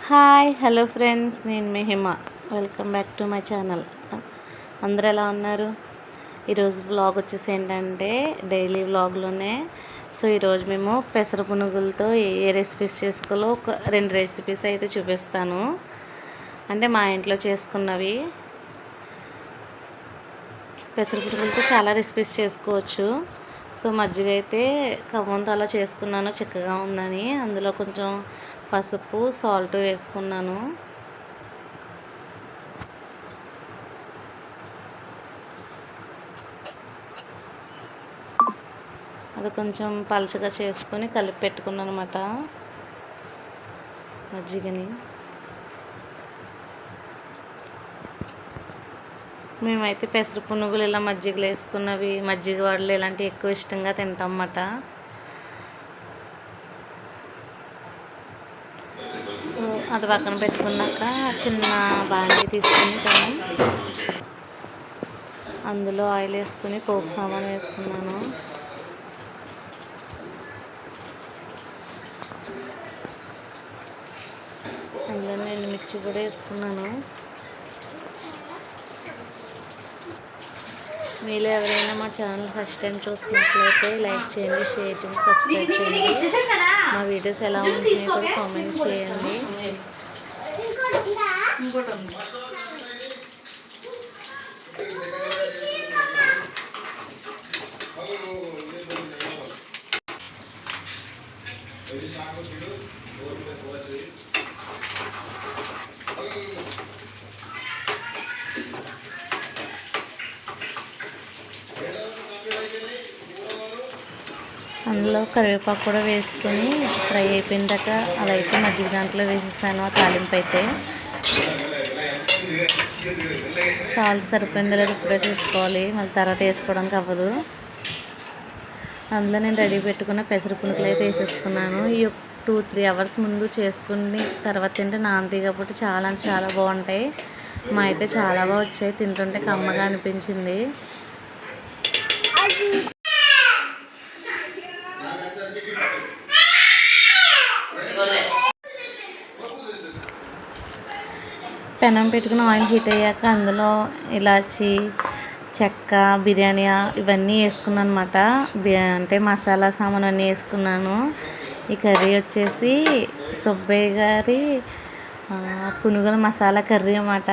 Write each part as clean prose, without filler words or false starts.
Hi hello friends, నేను మీ Hima. Welcome back to my channel. అందరూ ఎలా ఉన్నారు? ఈరోజు వ్లాగ్ వచ్చేసి ఏంటంటే డైలీ వ్లాగ్లోనే. సో ఈరోజు మేము పెసర పునుగులతో ఏ రెసిపీస్ చేసుకోవాలో ఒక 2 రెసిపీస్ అయితే చూపిస్తాను. అంటే మా ఇంట్లో చేసుకున్నవి. పెసర పునుగులతో చాలా రెసిపీస్ చేసుకోవచ్చు. సో మజ్జిగ అయితే ఖమ్మంతో అలా చేసుకున్నాను, చిక్కగా ఉందని. అందులో కొంచెం పసుపు, సాల్ట్ వేసుకున్నాను. అది కొంచెం పలచగా చేసుకొని కలిపి పెట్టుకున్నాను అన్నమాట మజ్జిగని. మేమైతే పెసర పునుగులు ఇలా మజ్జిగలు వేసుకున్నవి, మజ్జిగ వడలు ఇలాంటివి ఎక్కువ ఇష్టంగా తింటాం అన్నమాట. సో అది పక్కన పెట్టుకున్నాక చిన్న బాండీ తీసుకుని అందులో ఆయిల్ వేసుకుని పోపు సామాన్ వేసుకున్నాను. అందులో నేను మిర్చి కూడా వేసుకున్నాను. మీలో ఎవరైనా మా ఛానల్ ఫస్ట్ టైం చూస్తున్నట్లయితే లైక్ చేయండి, షేర్ చేయండి, సబ్స్క్రైబ్ చేయండి. మా వీడియోస్ ఎలా ఉంటున్నాయో కూడా కామెంట్ చేయండి. అందులో కరివేపాకు కూడా వేసుకొని ఫ్రై అయిపోయిన దాకా అలా అయితే మజ్జిగ దాంట్లో వేసేసాను. ఆ తాలింపు అయితే సాల్ట్ సరిపోయిందో లేదో ఇప్పుడే చూసుకోవాలి, మళ్ళీ తర్వాత వేసుకోవడానికి అవ్వదు. అందులో నేను రెడీ పెట్టుకున్న పెసర పునుకులు అయితే వేసేసుకున్నాను. ఈ 2-3 అవర్స్ ముందు చేసుకుని తర్వాత తింటే నానతాయి కాబట్టి చాలా అంటే చాలా బాగుంటాయి. మా అయితే చాలా బాగా వచ్చాయి, తింటుంటే కమ్మగా అనిపించింది. పెనం పెట్టుకుని ఆయిల్ హీట్ అయ్యాక అందులో ఇలాచి, చెక్క, బిర్యానీ ఇవన్నీ వేసుకున్నాను అనమాట. అంటే మసాలా సామాన్ అన్నీ వేసుకున్నాను. ఈ కర్రీ వచ్చేసి సుబ్బయ్య గారి పునుగుల మసాలా కర్రీ అన్నమాట.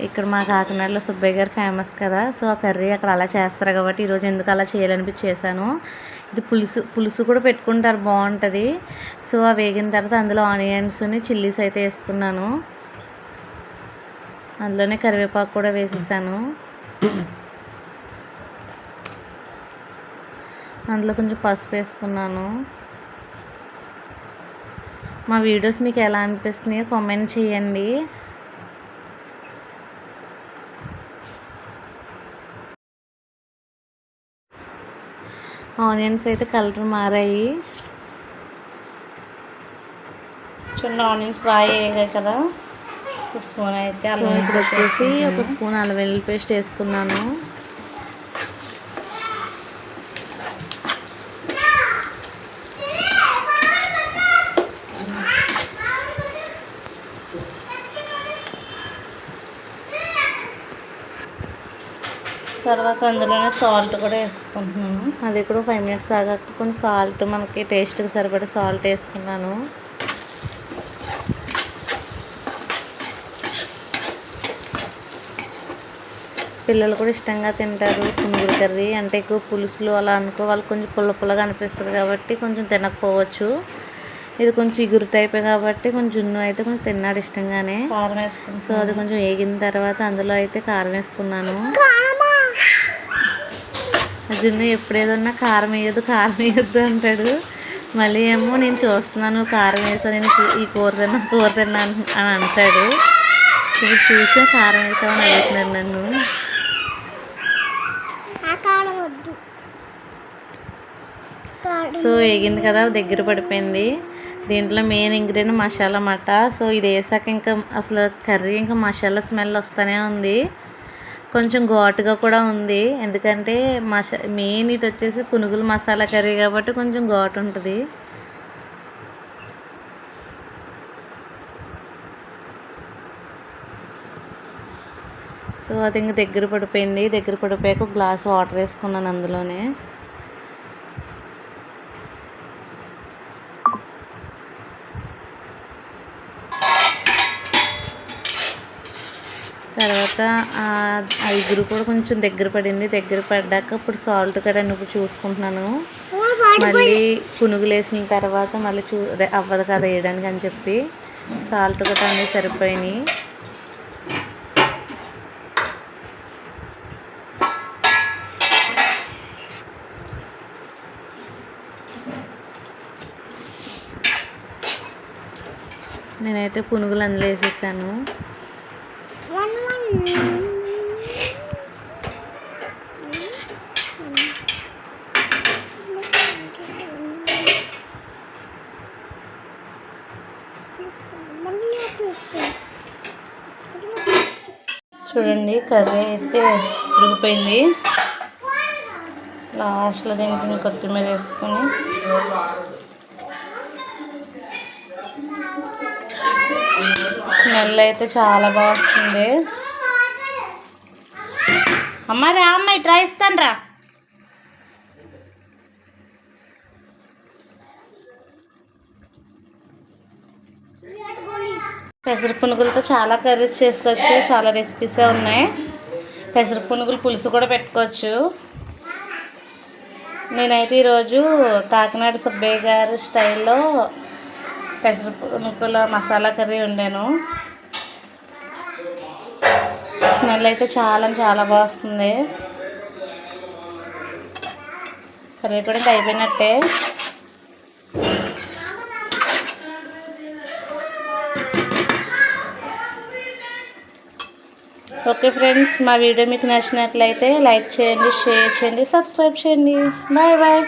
ఇక్కడ మా కాకినాడలో సుబ్బయ్య గారు ఫేమస్ కదా. సో ఆ కర్రీ అక్కడ అలా చేస్తారు కాబట్టి ఈరోజు ఎందుకు అలా చేయాలనిపించి చేశాను. ఇది పులుసు కూడా పెట్టుకుంటారు, బాగుంటుంది. సో ఆ వేగిన తర్వాత అందులో ఆనియన్స్ని, చిల్లీస్ అయితే వేసుకున్నాను. అందులోనే కరివేపాకు కూడా వేసేసాను. అందులో కొంచెం పసుపు వేసుకున్నాను. మా వీడియోస్ మీకు ఎలా అనిపిస్తున్నాయో కామెంట్ చేయండి. ఆనియన్స్ అయితే కలర్ మారాయి. చిన్న ఆనియన్స్ బాగా వేగాయి కదా. ఒక స్పూన్ అయితే ఇప్పుడు వచ్చేసి ఒక స్పూన్ అల్లం వెల్లుల్లి పేస్ట్ వేసుకున్నాను. తర్వాత అందులోనే సాల్ట్ కూడా వేసుకుంటున్నాను. అది కూడా 5 మినిట్స్ ఆగాక కొంచెం సాల్ట్, మనకి టేస్ట్కి సరిపడే సాల్ట్ వేసుకున్నాను. పిల్లలు కూడా ఇష్టంగా తింటారు పునుగుల కర్రీ. అంటే ఎక్కువ పులుసులు అలా అనుకో వాళ్ళకి కొంచెం పుల్లగా అనిపిస్తుంది కాబట్టి కొంచెం తినకపోవచ్చు. ఇది కొంచెం ఇగురు టైపే కాబట్టి కొంచెం జున్ను అయితే కొంచెం తిన్నాడు ఇష్టంగానే. కారం వేసుకున్నాను. సో అది కొంచెం వేగిన తర్వాత అందులో అయితే కారం వేసుకున్నాను. జున్ను ఎప్పుడేదన్నా కారం వేయొద్దు అంటాడు. మళ్ళీ ఏమో నేను చూస్తున్నాను కారం వేసా, నేను ఈ కూర తిన్నా అని అంటాడు. ఇప్పుడు చూసి కారం వేసామని అడుగుతున్నాను నన్ను. సో వేగింది కదా, దగ్గర పడిపోయింది. దీంట్లో మెయిన్ ఇంగ్రీడియంట్ మసాలా అన్నమాట. సో ఇది వేసాక ఇంకా అసలు కర్రీ ఇంకా మసాలా స్మెల్ వస్తూనే ఉంది. కొంచెం ఘాటుగా కూడా ఉంది, ఎందుకంటే మెయిన్ ఇది వచ్చేసి పునుగుల మసాలా కర్రీ కాబట్టి కొంచెం ఘాటు ఉంటుంది. సో అది ఇంక దగ్గర పడిపోయింది. దగ్గర పడిపోయాక ఒక గ్లాస్ వాటర్ వేసుకున్నాను అందులోనే. తర్వాత ఆ ఇగురు కూడా కొంచెం దగ్గర పడింది. దగ్గర పడ్డాక ఇప్పుడు సాల్ట్ కూడా ఇప్పుడు చూసుకుంటున్నాను. మళ్ళీ పునుగులు వేసిన తర్వాత మళ్ళీ అవ్వదు కదా వేయడానికి అని చెప్పి సాల్ట్ కూడా అన్నీ సరిపోయినాయి. నేనైతే పునుగులు అందులో వేసేసాను. చూడండి కర్రీ అయితే ఉడికిపోయింది. లాస్ట్లో దీనికి కొత్తిమీర వేసుకొని స్మెల్ అయితే చాలా బాగా వస్తుంది. అమ్మ రా అమ్మాయి ట్రై ఇస్తాను రా. పెసర పునుగులతో చాలా కర్రీస్ చేసుకోవచ్చు. చాలా రెసిపీసే ఉన్నాయి. పెసర పునుగులు పులుసు కూడా పెట్టుకోవచ్చు. నేనైతే ఈరోజు కాకినాడ సుబ్బయ్య గారి స్టైల్లో పెసర పునుగుల మసాలా కర్రీ వండాను. స్మెల్ అయితే చాలా బాగా వస్తుంది. కర్రీ కూడా అయిపోయినట్టే. ఓకే ఫ్రెండ్స్, మా వీడియో మీకు నచ్చినట్లయితే లైక్ చేయండి, షేర్ చేయండి, సబ్స్క్రైబ్ చేయండి. Bye bye.